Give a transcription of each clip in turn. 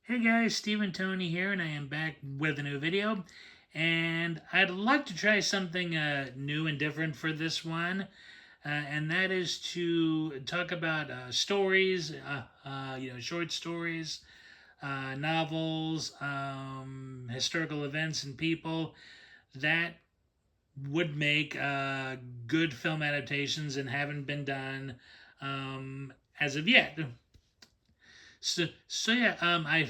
Hey guys, Stephen Tony here, and I am back with a new video. And I'd like to try something new and different for this one, and that is to talk about stories, short stories, novels, historical events, and people that would make good film adaptations and haven't been done as of yet. I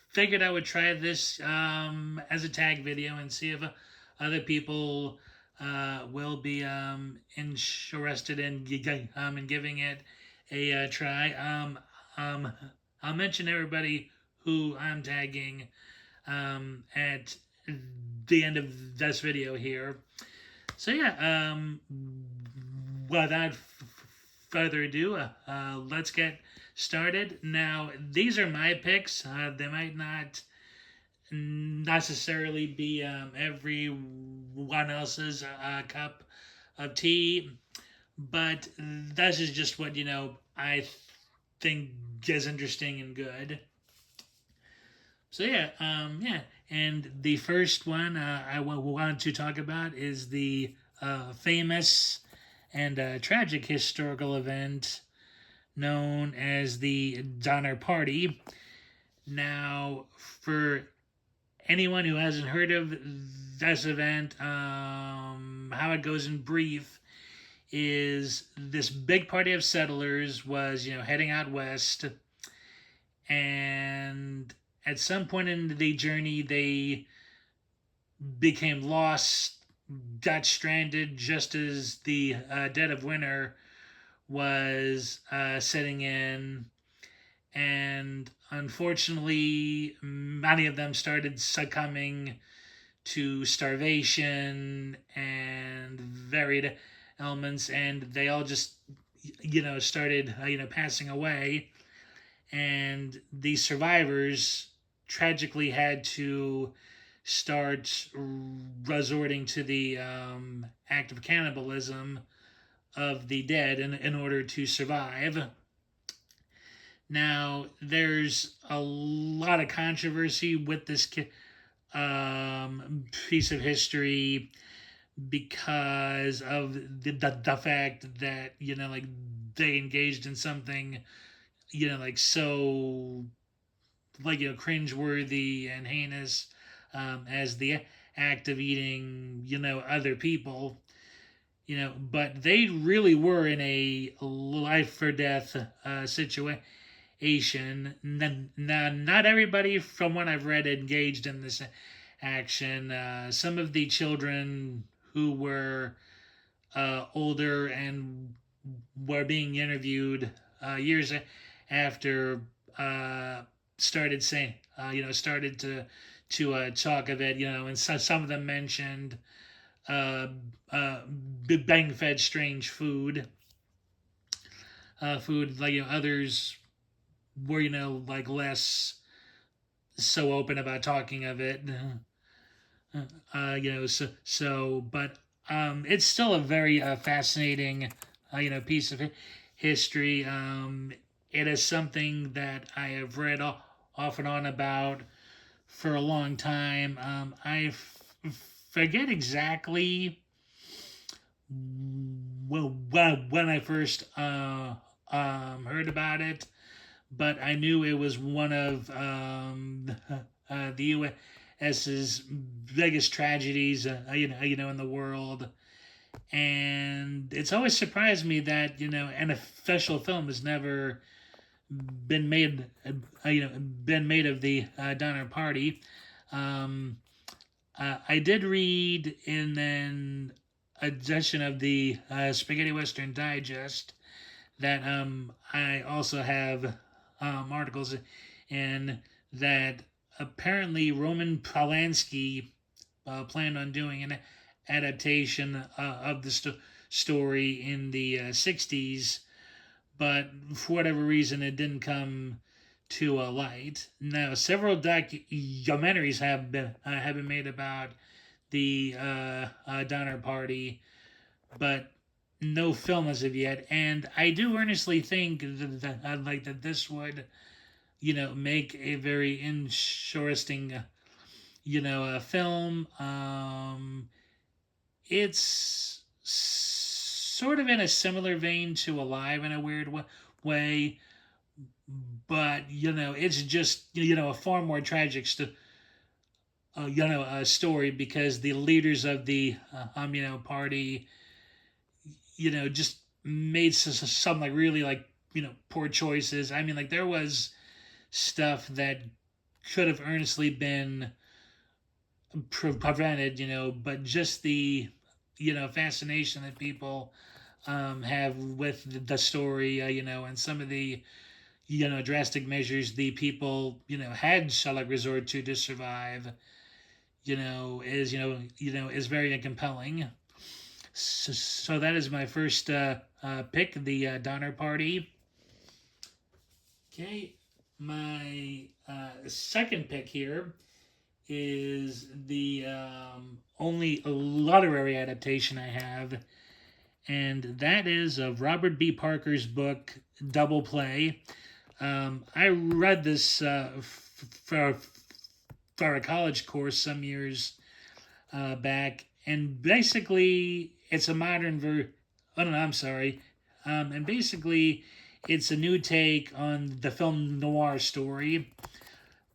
figured I would try this as a tag video and see if other people will be interested in giving it a try. Um, I'll mention everybody who I'm tagging at the end of this video here. Without further ado, let's get started. Now, these are my picks. They might not necessarily be everyone else's cup of tea, but this is just what I think is interesting and good. And the first one I want to talk about is the famous and tragic historical event known as the Donner Party. Now, for anyone who hasn't heard of this event, how it goes in brief is this big party of settlers was, heading out west, and at some point in the journey, they became lost, got stranded just as the dead of winter was setting in, and unfortunately, many of them started succumbing to starvation and varied ailments, and they all just, started, passing away. And these survivors tragically had to start resorting to the act of cannibalism of the dead in order to survive. Now, there's a lot of controversy with this piece of history because of the fact that, they engaged in something, so, cringeworthy and heinous as the act of eating, other people. But they really were in a life or death situation. Now, not everybody, from what I've read, engaged in this action. Some of the children who were older and were being interviewed years after started saying, started to talk of it, and some of them mentioned uh, being fed strange food, others were, less so open about talking of it. But it's still a very fascinating, piece of history. It is something that I have read off and on about for a long time. Forget exactly when I first heard about it, but I knew it was one of the U.S.'s biggest tragedies, in the world. And it's always surprised me that an official film has never been made, been made of the Donner Party. Um, I did read in an edition of the Spaghetti Western Digest that I also have articles in that apparently Roman Polanski planned on doing an adaptation of the story in the 60s, but for whatever reason it didn't come to a light. Now, several documentaries have been made about the Donner Party, but no film as of yet. And I do earnestly think that this would make a very interesting, film. It's sort of in a similar vein to Alive in a weird way, but it's just a far more tragic story because the leaders of the party just made some like really like poor choices. I mean, like there was stuff that could have earnestly been prevented, but just the fascination that people have with the story, and some of the drastic measures the people had shall I resort to survive, is very compelling. So that is my first pick, the Donner Party. Okay, my second pick here is the only literary adaptation I have, and that is of Robert B. Parker's book Double Play. I read this for a college course some years back, and basically it's a modern Oh no, I'm sorry. And basically, it's a new take on the film noir story.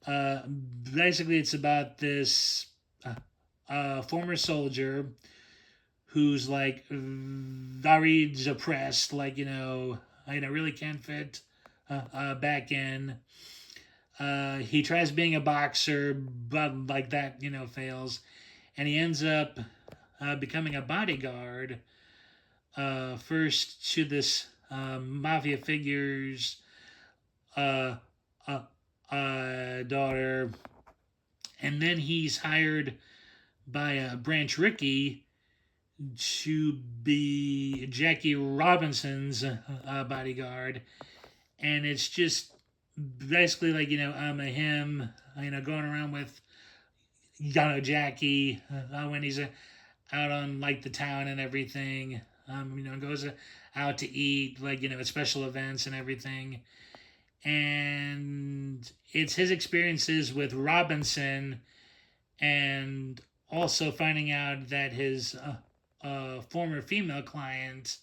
Basically, it's about this former soldier who's like very depressed, like really can't fit back in. He tries being a boxer, but like that, fails, and he ends up becoming a bodyguard. First to this mafia figure's uh, uh, daughter, and then he's hired by Branch Rickey to be Jackie Robinson's bodyguard, and it's just basically like him going around with Jackie when he's out on like the town and everything. Goes out to eat like at special events and everything, and it's his experiences with Robinson, and also finding out that his former female client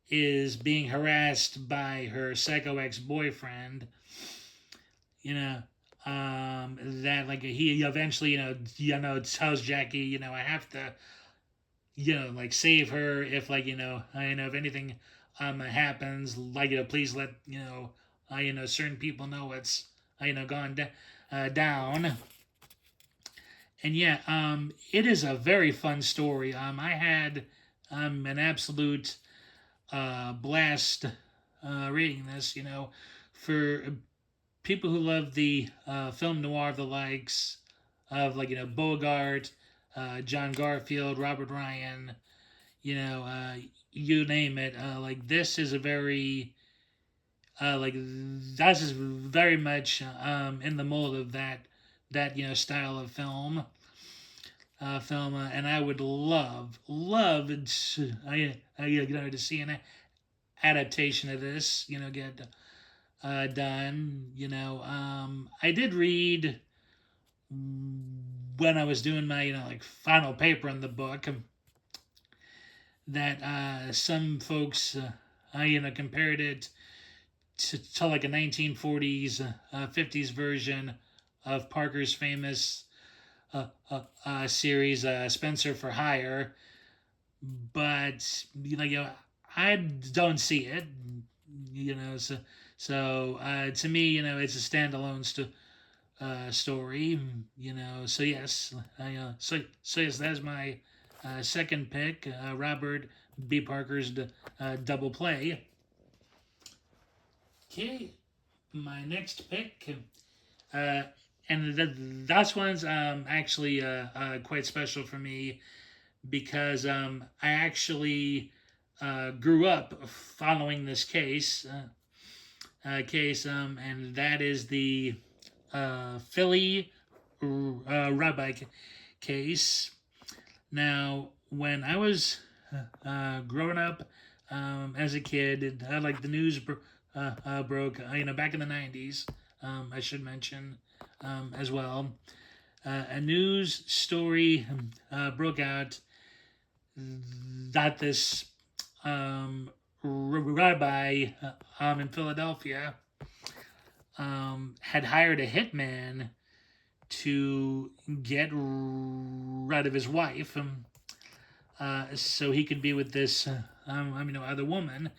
is being harassed by her psycho ex boyfriend. You know, that like he eventually tells Jackie, I have to like save her if like if anything happens, like please let certain people know what's gone down. And yeah, it is a very fun story. I had an absolute blast reading this. For people who love the film noir, the likes of like Bogart, John Garfield, Robert Ryan, you know, uh, you name it. Like this is a very like this is very much in the mold of that style of film, and I would love to, to see an adaptation of this, get done. I did read when I was doing my like final paper on the book that some folks compared it to like a 1940s 50s version of Parker's famous series Spencer for Hire, but I don't see it. So to me, it's a standalone story. So yes, so yes, that's my second pick, Robert B. Parker's Double Play. Okay, my next pick, uh, and that one's actually quite special for me because I actually grew up following this case, and that is the Philly rabbi case. Now, when I was growing up as a kid, like the news broke, back in the '90s. I should mention as well. A news story broke out that this rabbi in Philadelphia had hired a hitman to get rid of his wife, so he could be with this, other woman.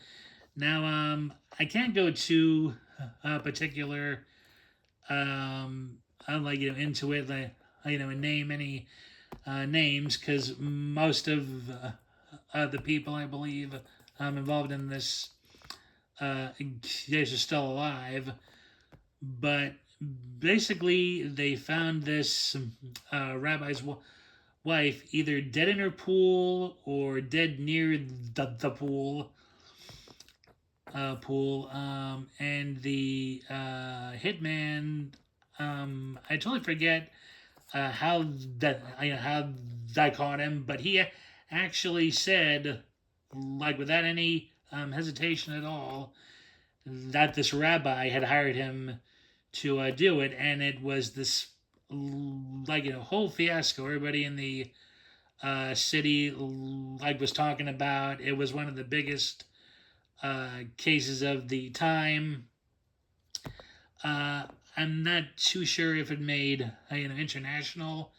Now, I can't go too particular, into it, and name any names, because most of the people I believe involved in this case are still alive. But basically, they found this rabbi's wife either dead in her pool or dead near the pool. And the hitman, I totally forget how that caught him, but he actually said, like without any hesitation at all, that this rabbi had hired him to do it, and it was this whole fiasco. Everybody in the city was talking about. It was one of the biggest cases of the time. Uh, I'm not too sure if it made international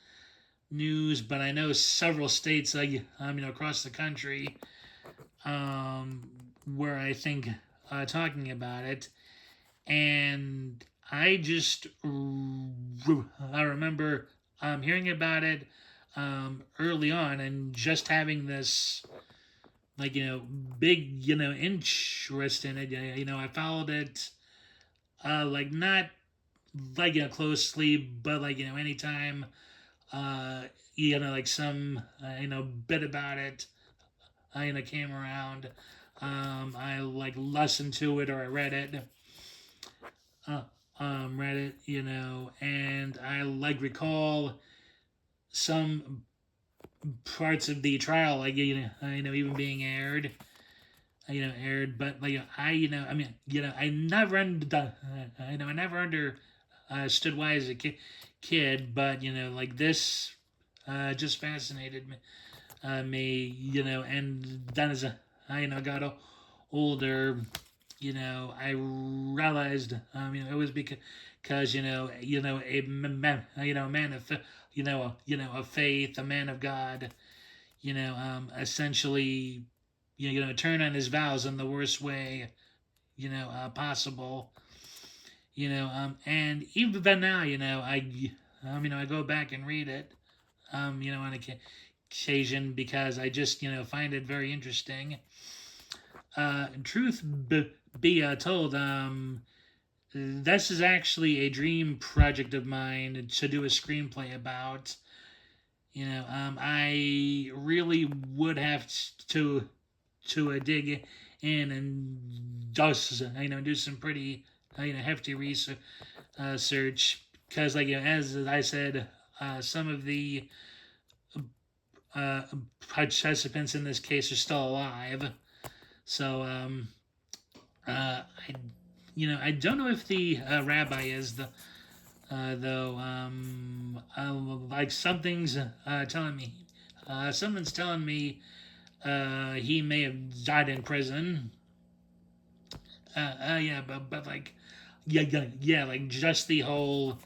news, but I know several states across the country were, I think, talking about it. And I just I remember hearing about it early on, and just having this big interest in it. I followed it not closely, but anytime some bit about it came around, I listened to it, or I uh, read it, and I recall some parts of the trial, even being aired, but I never I never understood why as a kid, but this just fascinated me, and then as I got older, I realized, it was because a man, a man of, of faith, a man of God, essentially, turn on his vows in the worst way, possible, and even now, I go back and read it, on occasion, because I just, find it very interesting. Truth be told, this is actually a dream project of mine to do a screenplay about. I really would have dig in and just do some pretty hefty research, because as I said, some of the participants in this case are still alive. So I don't know if the rabbi is the though. Something's telling me. Something's telling me he may have died in prison. Yeah, but yeah, just the whole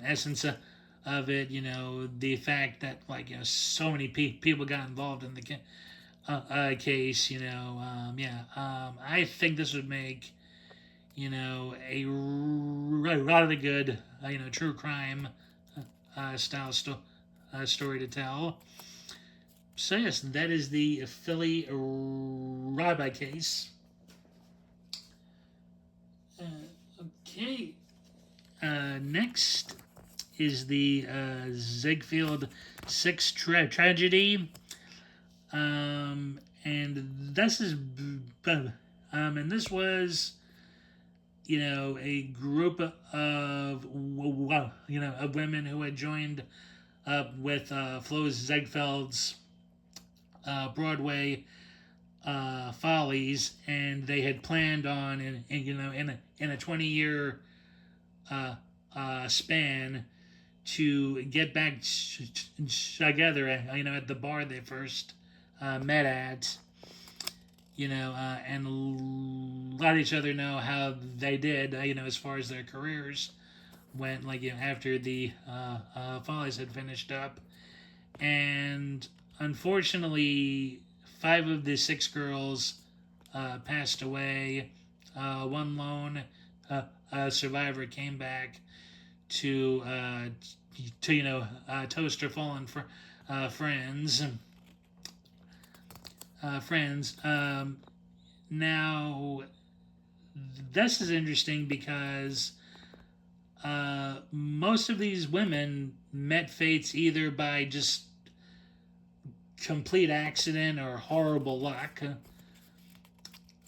essence of it. The fact that so many people got involved in the case. I think this would make a rather good true crime style story to tell. So yes, that is the Philly rabbi case. Okay. Next is the Ziegfeld 6 tragedy. And this is, and this was, a group of, of women who had joined up with Flo Ziegfeld's Broadway Follies, and they had planned on in a 20-year uh, span to get back together. At the bar they first met at. And let each other know how they did. As far as their careers went, after the Follies had finished up, and unfortunately, 5 of the 6 girls passed away. One lone survivor came back to toast her fallen friends. Friends. Now, this is interesting because most of these women met fates either by just complete accident or horrible luck.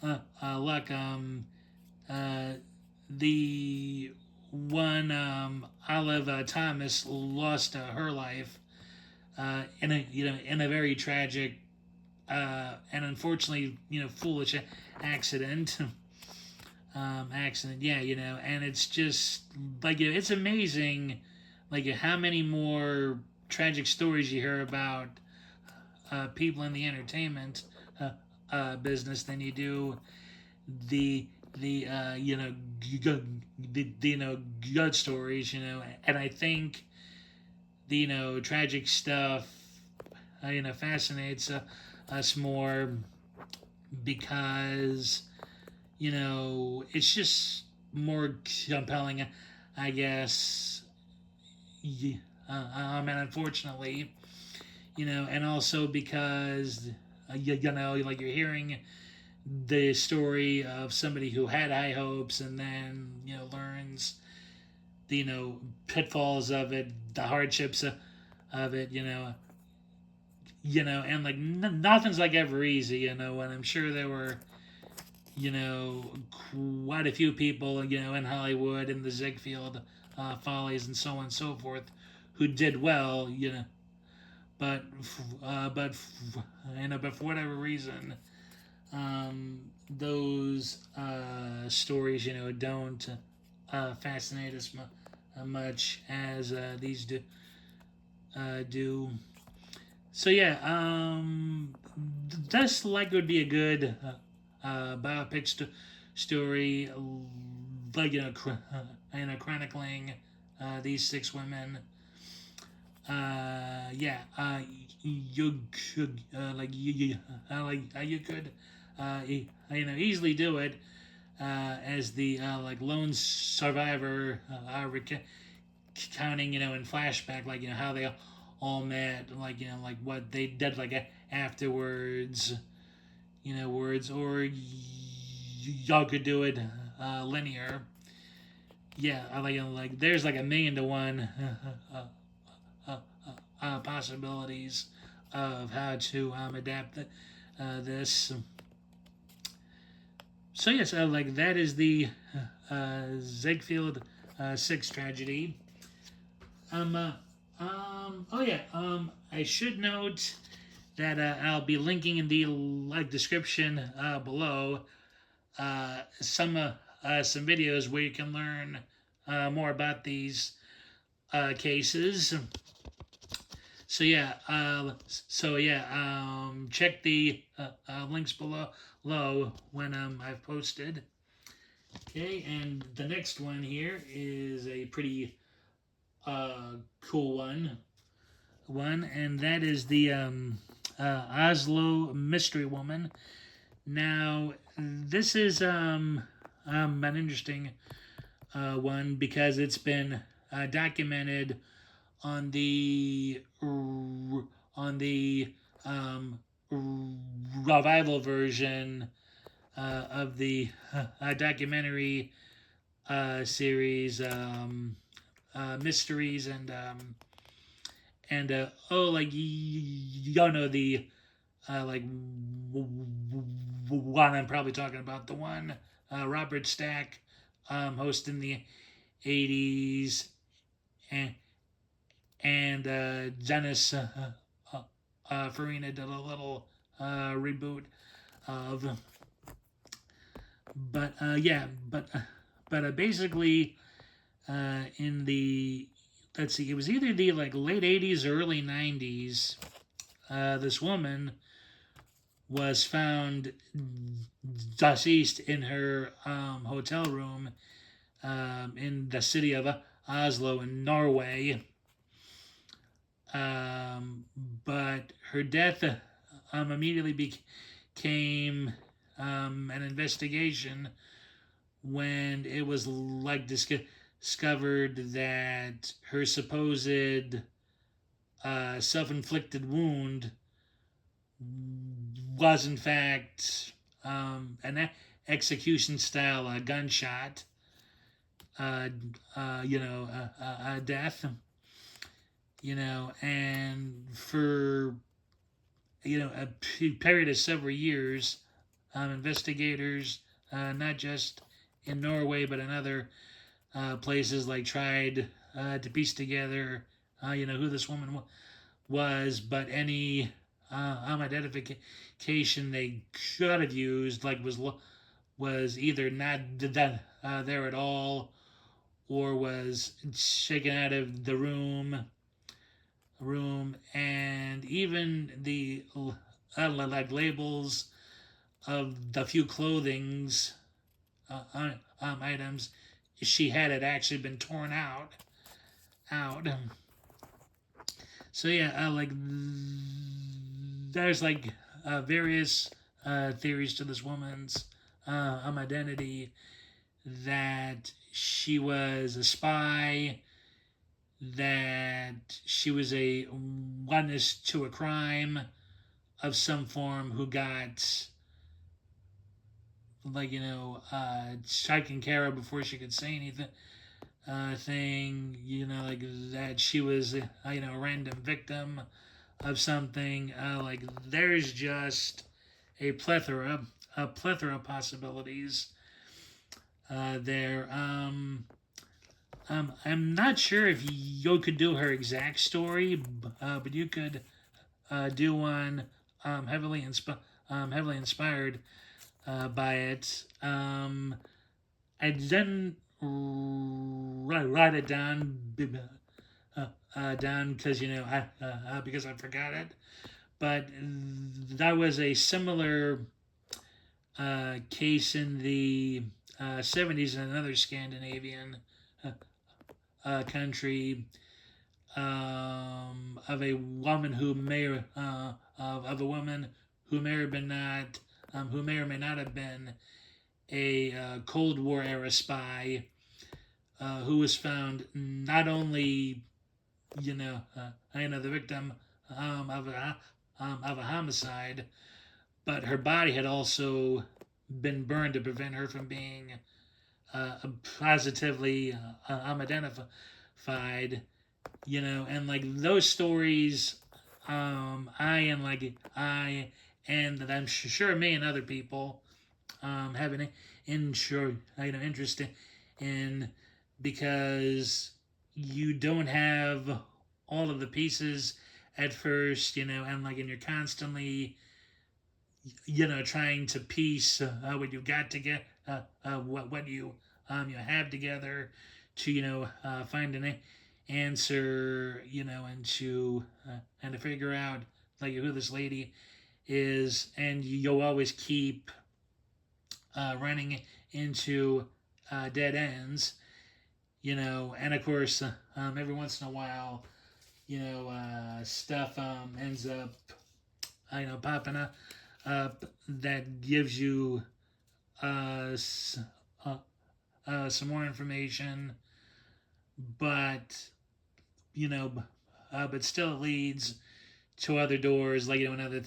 Luck. Uh, the one Olive Thomas lost her life in a very tragic and unfortunately foolish accident. Accident, yeah, and it's just it's amazing, how many more tragic stories you hear about people in the entertainment business than you do the good stories, and I think the tragic stuff fascinates us more because it's just more compelling, I guess. And unfortunately, and also because you're hearing the story of somebody who had high hopes and then learns the pitfalls of it, the hardships of it, and nothing's ever easy, and I'm sure there were quite a few people, in Hollywood, in the Ziegfeld Follies, and so on and so forth, who did well, but but for whatever reason, those stories, don't fascinate us much as these do. So yeah, this would be a good biopic story, chronicling these 6 women. Yeah, you could you could easily do it as the lone survivor, recounting in flashback how they all met, what they did afterwards, words, or y'all could do it linear. Yeah, there's a million to one possibilities of how to adapt this. So yes, that is the Ziegfeld 6 tragedy. Oh yeah. I should note that I'll be linking in the description below some videos where you can learn more about these cases. So yeah, check the links below when I've posted. Okay, and the next one here is a pretty cool one, and that is the Oslo Mystery Woman. Now, this is an interesting one because it's been documented on the um, revival version of the documentary series Mysteries and oh, y'all know the one I'm probably talking about, the one Robert Stack hosting the 80s, and Dennis Farina did a little reboot of. But yeah, but basically in the, let's see, it was either the like late '80s or early '90s. This woman was found deceased in her hotel room in the city of Oslo in Norway. Um, but her death immediately became an investigation when it was like discovered that her supposed self-inflicted wound was in fact an execution style gunshot, uh, death, and for a period of several years, investigators, not just in Norway but in other places, like tried to piece together, who this woman was, but any identification they should have used, like was either not there at all, or was shaken out of the room, and even the like labels of the few clothings items she had actually been torn out. So yeah, like there's like various theories to this woman's identity, that she was a spy, that she was a witness to a crime of some form who got like taken care of before she could say anything. Thing, like that she was a random victim of something. Like there's just a plethora of possibilities there. I'm not sure if you could do her exact story, but you could do one heavily inspired by it. I didn't write it down down because because I forgot it. But that was a similar case in the '70s in another Scandinavian country, of a woman who may of a woman who may or may not have been a Cold War era spy, who was found not only the victim of a homicide, but her body had also been burned to prevent her from being positively identified. And like those stories, I and that I'm sure me and other people have an interest in, because you don't have all of the pieces at first, and like, and you're constantly trying to piece what you got to get, what you have together to find an answer, and to figure out like who this lady is, and you'll always keep running into dead ends, and of course, every once in a while, stuff ends up, popping up that gives you s- some more information, but but still leads to other doors, like another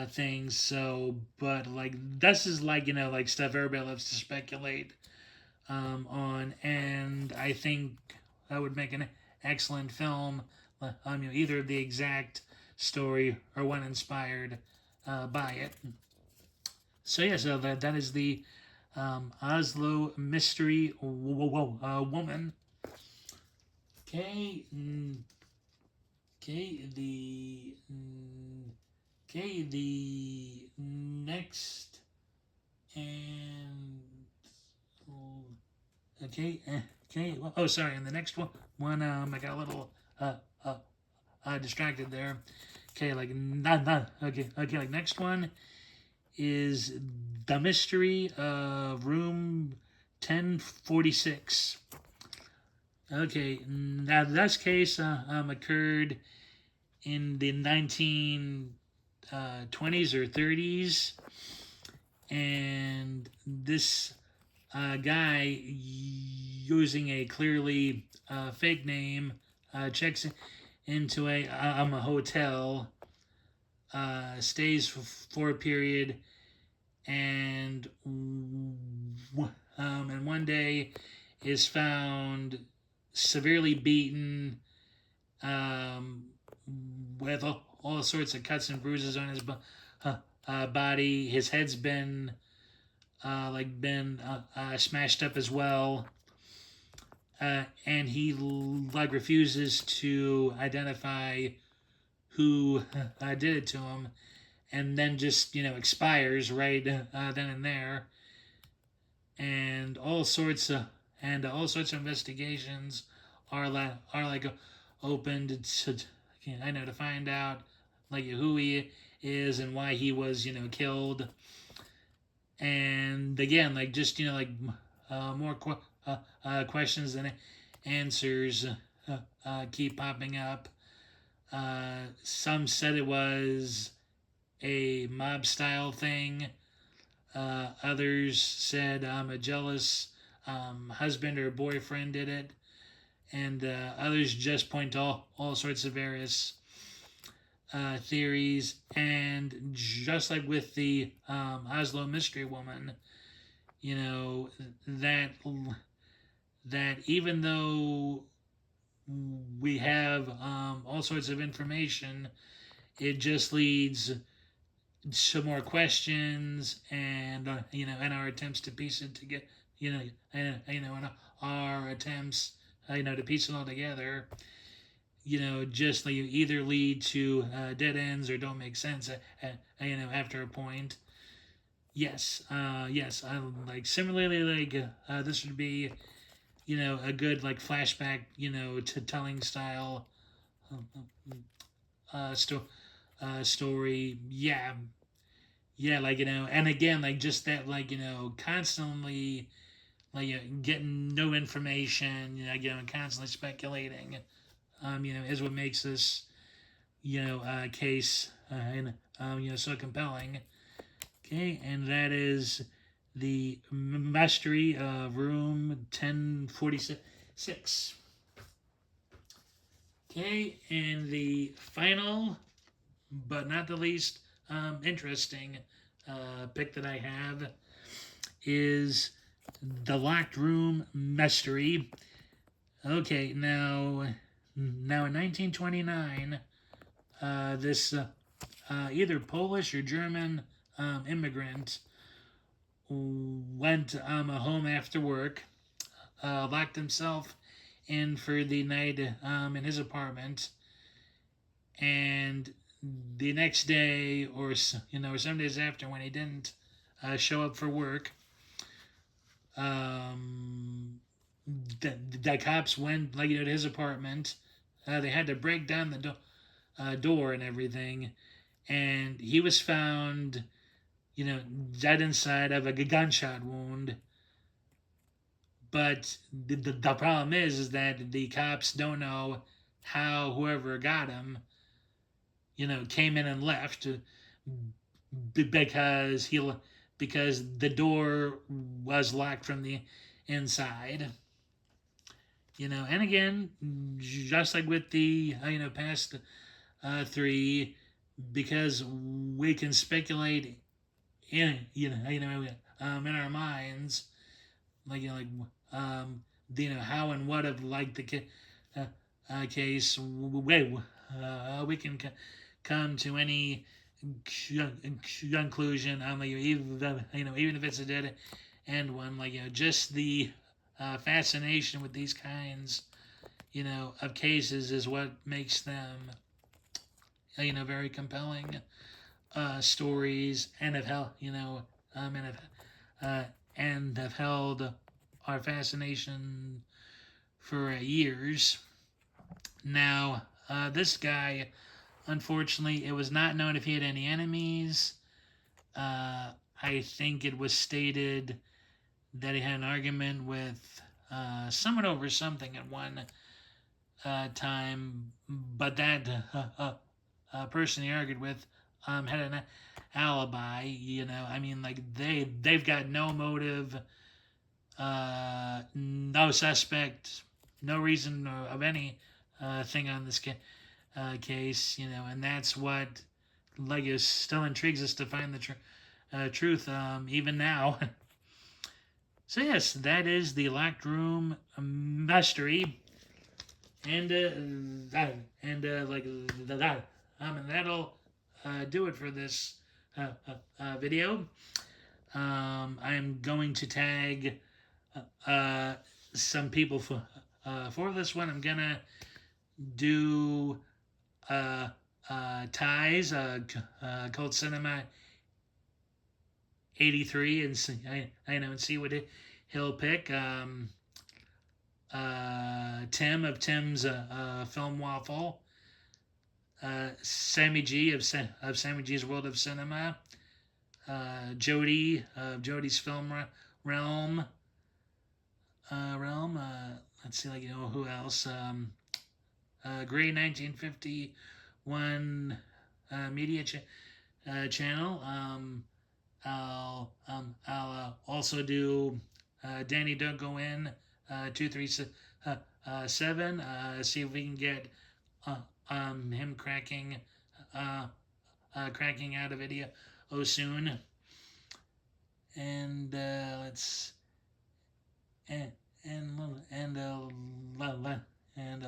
things. So, but like this is like like stuff everybody loves to speculate on, and I think that would make an excellent film. Either the exact story or one inspired by it. So yeah, so that is the Oslo Mystery Woman. Okay, okay, the Okay, the next and okay, okay. Well, oh, sorry. And the next one, I got a little uh, uh, distracted there. Okay, like not okay, okay. Like next one is the mystery of room 1046. Okay, now this case occurred in the 1920s or 30s, and this guy using a clearly fake name checks into a hotel, stays for a period, and and one day is found severely beaten, um, with all sorts of cuts and bruises on his body. His head's been smashed up as well, and he like refuses to identify who did it to him, and then just expires right then and there, and all sorts of investigations are opened to to find out like who he is and why he was killed, and again like just more questions than answers keep popping up. Some said it was a mob style thing. Others said a jealous husband or boyfriend did it, and others just point to all sorts of various theories. And just like with the Oslo mystery woman, you know that that even though we have all sorts of information, it just leads some more questions, and and our attempts to piece it together, and our attempts, to piece it all together, just like either lead to dead ends or don't make sense, after a point. Yes, yes. Like similarly, like this would be, a good like flashback, to telling style, sto- story. Yeah, yeah, like and again, like just that, like constantly, like getting no information, and constantly speculating, is what makes this, case, and so compelling. Okay, and that is the mystery of room 1046. Okay, and the final but not the least interesting pick that I have is the locked room mystery. Okay, now in 1929, this either Polish or German immigrant went home after work, locked himself in for the night in his apartment, and the next day, or or some days after, when he didn't show up for work, um, the cops went to his apartment. They had to break down the door and everything, and he was found, dead inside of a gunshot wound. But the problem is that the cops don't know how whoever got him, came in and left, because because the door was locked from the inside. And again, just like with the past three, because we can speculate in our minds, like how and what of like the case. We can come to any conclusion on even if it's a dead end one, just the fascination with these kinds of cases is what makes them very compelling. stories and have held, um, and have uh, and have held our fascination for years. Now, this guy, unfortunately, it was not known if he had any enemies. I think it was stated that he had an argument with someone over something at one time, but that person he argued with had an alibi. I mean, like they've got no motive, no suspect, no reason of any thing on this case. And that's what like is still intrigues us to find the truth even now. So yes, that is the locked room mystery, and like that, and that'll do it for this video. I'm going to tag some people for this one. I'm gonna do Ties, Cult Cinema 83, and see, I know, and see what he'll pick. Tim of Tim's Film Waffle, Sammy G of Sammy G's World of Cinema, Jody of Jody's Film Realm. Let's see, like who else? Gray 1951 Media Channel. I'll also do Danny Don't Go In 237. See if we can get him cracking out a video soon. And let's and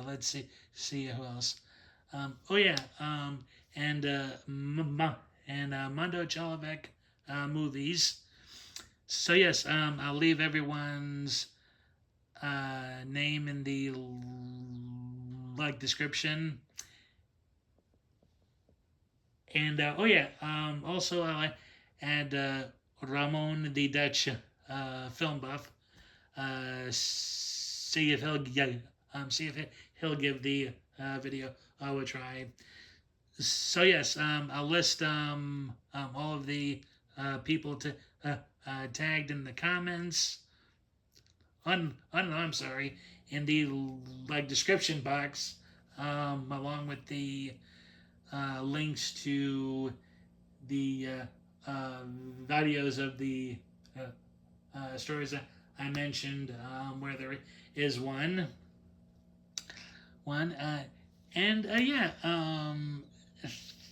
let's see who else. And Mundo Chalovec movies. So yes, I'll leave everyone's name in the description. And also I'll add Ramon the Dutch film buff. See if he'll give the video a try. So yes, I'll list all of the people tagged in the comments. I'm sorry, in the description box, along with the links to the videos of the stories that I mentioned, where there is one.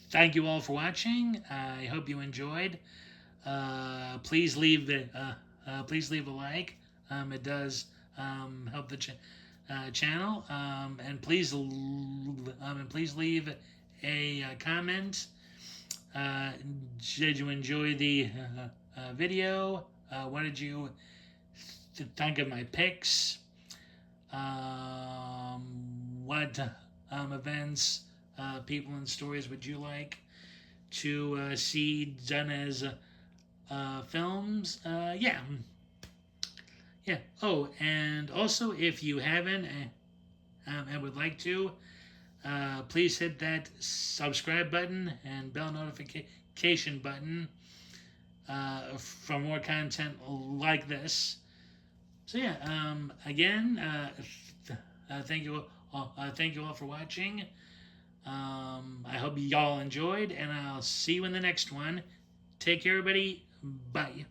Thank you all for watching. I hope you enjoyed. Please leave a like. It does help the channel. And please leave a comment. Did you enjoy the video? What did you think of my picks? What events, people, and stories would you like to see done as films? Yeah. Oh, and also, if you haven't and would like to, please hit that subscribe button and bell notification button for more content like this. So yeah, again, thank you all for watching. I hope y'all enjoyed, and I'll see you in the next one. Take care, everybody. Bye.